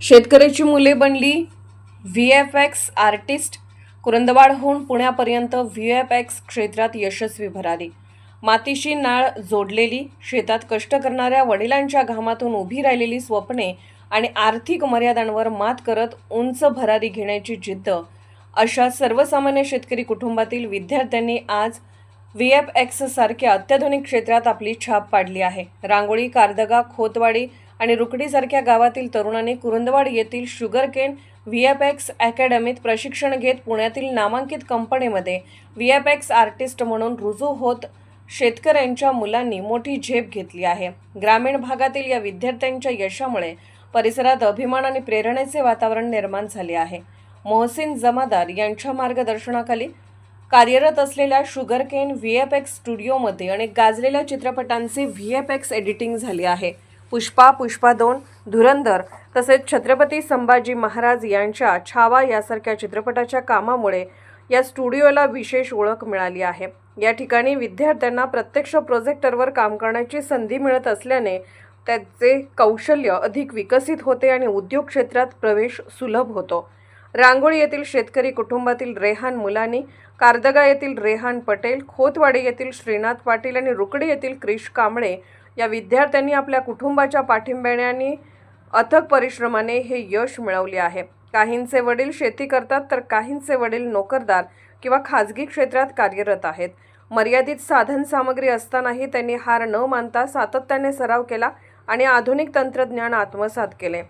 शेतकऱ्याची मुले बनली व्हीएफएक्स आर्टिस्ट. कुरुंदवाडहून पुण्यापर्यंत व्हीएफएक्स क्षेत्रात यशस्वी भरारी. मातीशी नाळ जोडलेली, शेतात कष्ट करणाऱ्या वडिलांच्या घामातून उभी राहिलेली स्वप्ने आणि आर्थिक मर्यादांवर मात करत उंच भरारी घेण्याची जिद्द अशा सर्वसामान्य शेतकरी कुटुंबातील विद्यार्थ्यांनी आज व्हीएफएक्स सारख्या अत्याधुनिक क्षेत्रात आपली छाप पाडली आहे. रांगोळी, कारदगा, खोतवाडी आणि रुकडी गावातील तरुणांनी कुरुंदवाड येथील शुगरकेन व्हीएफएक्स अकॅडमीत प्रशिक्षण घेत पुण्यातील नामांकित कंपनीमध्ये व्हीएफएक्स आर्टिस्ट म्हणून रुजू होत शेतकऱ्यांच्या मुलांनी मोठी झेप घेतली आहे. ग्रामीण भागातील या विद्यार्थ्यांच्या यशामुळे परिसरात अभिमान आणि प्रेरणेचे वातावरण निर्माण झाले आहे. मोहसिन जमादार यांच्या मार्गदर्शनाखाली कार्यरत असलेल्या शुगरकेन व्हीएफएक्स स्टुडिओमध्ये अनेक गाजलेल्या चित्रपटांचे व्हीएफएक्स एडिटिंग झाले आहे. पुष्पा, पुष्पा 2, धुरंधर तसेच छत्रपती संभाजी महाराज यांच्या छावा यासारख्या चित्रपटाच्या कामामुळे या स्टुडिओला विशेष ओळख मिळाली आहे. या ठिकाणी विद्यार्थ्यांना प्रत्यक्ष प्रोजेक्टरवर काम करण्याची संधी मिळत असल्याने त्याचे कौशल्य अधिक विकसित होते आणि उद्योग क्षेत्रात प्रवेश सुलभ होतो. रांगोळी येथील शेतकरी कुटुंबातील रेहान मुलानी, कारदगा येथील रेहान पटेल, खोतवाडी येथील श्रीनाथ पाटील आणि रुकडी येथील क्रिश कांबळे या विद्यार्थ्यांनी आपल्या कुटुंबाच्या पाठिंब्याने आणि अथक परिश्रमाने हे यश मिळवले आहे. काहींचे वडील शेती करतात तर काहींचे वडील नोकरदार किंवा खाजगी क्षेत्रात कार्यरत आहेत. मर्यादित साधन सामग्री असतानाही त्यांनी हार न मानता सातत्याने सराव केला आणि आधुनिक तंत्रज्ञान आत्मसात केले.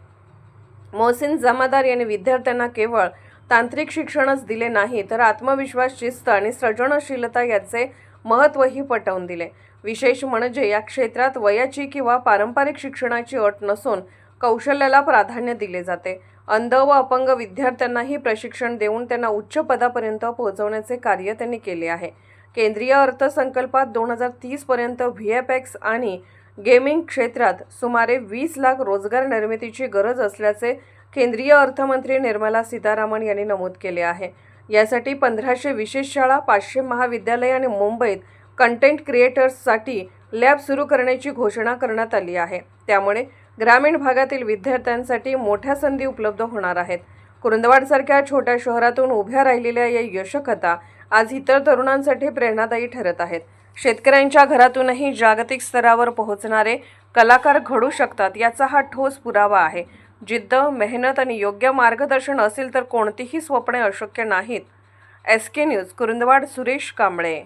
मोहसिन जमादार यांनी विद्यार्थ्यांना केवळ तांत्रिक शिक्षणच दिले नाही तर आत्मविश्वास, शिस्त आणि सृजनशीलता याचे महत्त्वही पटवून दिले. विशेष म्हणजे या क्षेत्रात वयाची किंवा पारंपरिक शिक्षणाची अट नसून कौशल्याला प्राधान्य दिले जाते. अंध व अपंग विद्यार्थ्यांनाही प्रशिक्षण देऊन त्यांना उच्च पदापर्यंत पोहोचवण्याचे कार्य त्यांनी केले आहे. केंद्रीय अर्थसंकल्पात 2030 पर्यंत व्हीएफएक्स आणि गेमिंग क्षेत्रात सुमारे 20 लाख रोजगार निर्मितीची गरज असल्याचे केंद्रीय अर्थमंत्री निर्मला सीतारामन यांनी नमूद केले आहे. यासाठी 1500 विशेष शाळा, 500 महाविद्यालय आणि मुंबईत कंटेंट क्रिएटर्ससाठी लॅब सुरू करण्याची घोषणा करण्यात आली आहे. त्यामुळे ग्रामीण भागातील विद्यार्थ्यांसाठी मोठ्या संधी उपलब्ध होणार आहेत. कुरुंदवाडसारख्या छोट्या शहरातून उभ्या राहिलेल्या या यशकथा आज इतर तरुणांसाठी प्रेरणादायी ठरत आहेत. शेतकऱ्यांच्या घरातूनही जागतिक स्तरावर पोहोचणारे कलाकार घडू शकतात याचा हा ठोस पुरावा आहे. जिद्द, मेहनत आणि योग्य मार्गदर्शन असेल तर कोणतीही स्वप्ने अशक्य नाहीत. SK news, Kurundwad. सुरेश कांबळे.